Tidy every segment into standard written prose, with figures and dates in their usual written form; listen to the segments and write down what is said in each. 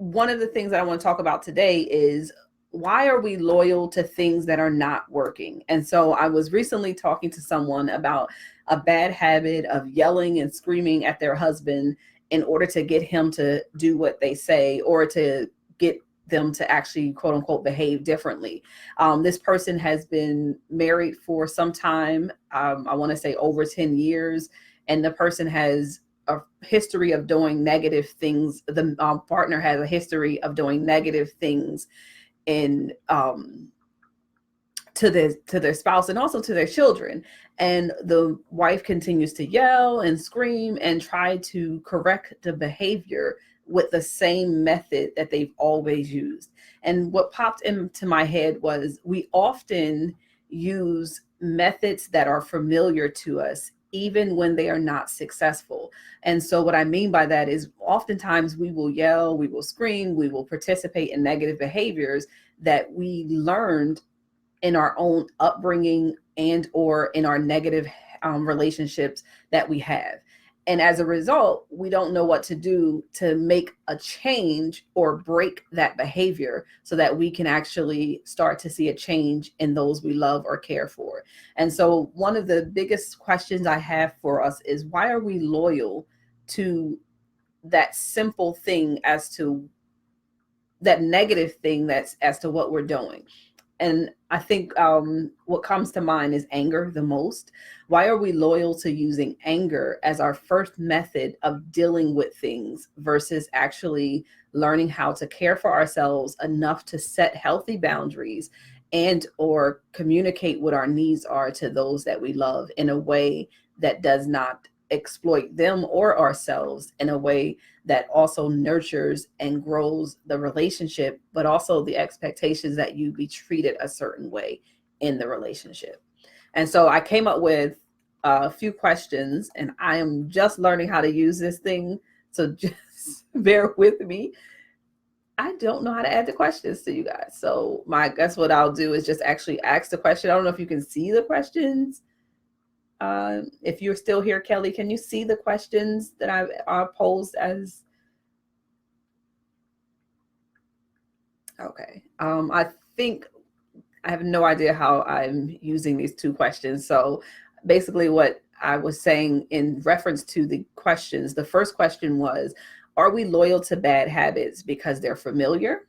one of the things that I want to talk about today is, why are we loyal to things that are not working? And so I was recently talking to someone about a bad habit of yelling and screaming at their husband in order to get him to do what they say, or to get them to actually, quote unquote, behave differently. This person has been married for some time. I want to say over 10 years. And the person has a history of doing negative things. The partner has a history of doing negative things in to their spouse and also to their children. And the wife continues to yell and scream and try to correct the behavior with the same method that they've always used. And what popped into my head was, we often use methods that are familiar to us even when they are not successful. And so what I mean by that is, oftentimes we will yell, we will scream, we will participate in negative behaviors that we learned in our own upbringing and or in our negative relationships that we have. And as a result, we don't know what to do to make a change or break that behavior so that we can actually start to see a change in those we love or care for. And so one of the biggest questions I have for us is, why are we loyal to that simple thing, as to that negative thing that's as to what we're doing? And I think what comes to mind is anger the most. Why are we loyal to using anger as our first method of dealing with things versus actually learning how to care for ourselves enough to set healthy boundaries and or communicate what our needs are to those that we love in a way that does not exploit them or ourselves, in a way that also nurtures and grows the relationship, but also the expectations that you be treated a certain way in the relationship. And so I came up with a few questions, and I am just learning how to use this thing. So just bear with me. I don't know how to add the questions to you guys. So my guess what I'll do is just actually ask the question. I don't know if you can see the questions. If you're still here, Kelly, can you see the questions that I posed as? Okay. I think I have no idea how I'm using these two questions. So basically what I was saying in reference to the questions, the first question was, are we loyal to bad habits because they're familiar?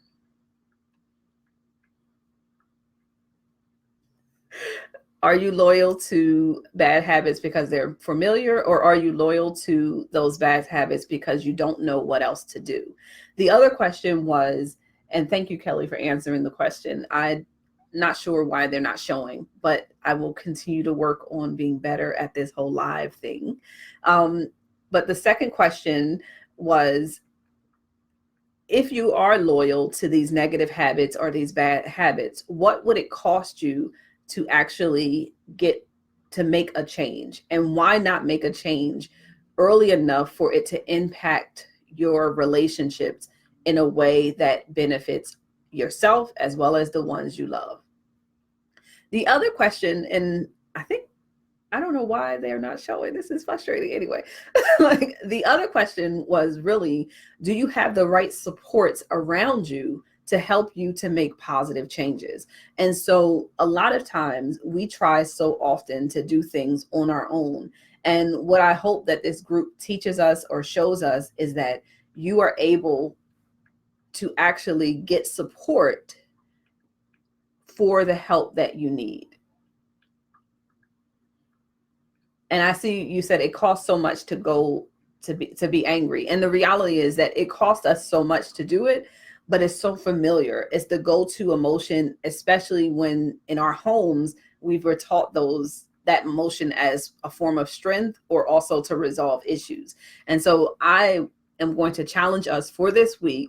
Are you loyal to bad habits because they're familiar, or are you loyal to those bad habits because you don't know what else to do? The other question was, and thank you, Kelly, for answering the question. I'm not sure why they're not showing, but I will continue to work on being better at this whole live thing. But the second question was, if you are loyal to these negative habits or these bad habits, what would it cost you to actually get to make a change? And why not make a change early enough for it to impact your relationships in a way that benefits yourself as well as the ones you love? The other question, and I don't know why they're not showing. This is frustrating anyway. Like, the other question was really, do you have the right supports around you to help you to make positive changes? And so a lot of times we try so often to do things on our own. And what I hope that this group teaches us or shows us is that you are able to actually get support for the help that you need. And I see you said it costs so much to go to be angry. And the reality is that it costs us so much to do it, but it's so familiar. It's the go-to emotion, especially when in our homes, we were taught that emotion as a form of strength or also to resolve issues. And so I am going to challenge us for this week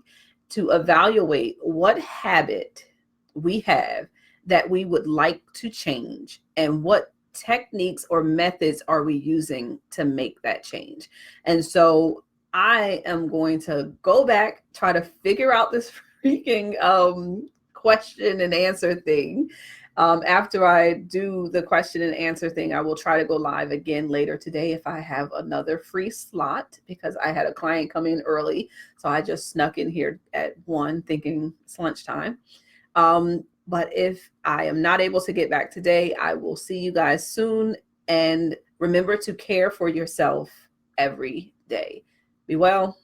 to evaluate what habit we have that we would like to change, and what techniques or methods are we using to make that change. And so I am going to go back, try to figure out this freaking question and answer thing. After I do the question and answer thing, I will try to go live again later today if I have another free slot, because I had a client come in early. So I just snuck in here at 1 thinking it's lunchtime. But if I am not able to get back today, I will see you guys soon. And remember to care for yourself every day. Be well.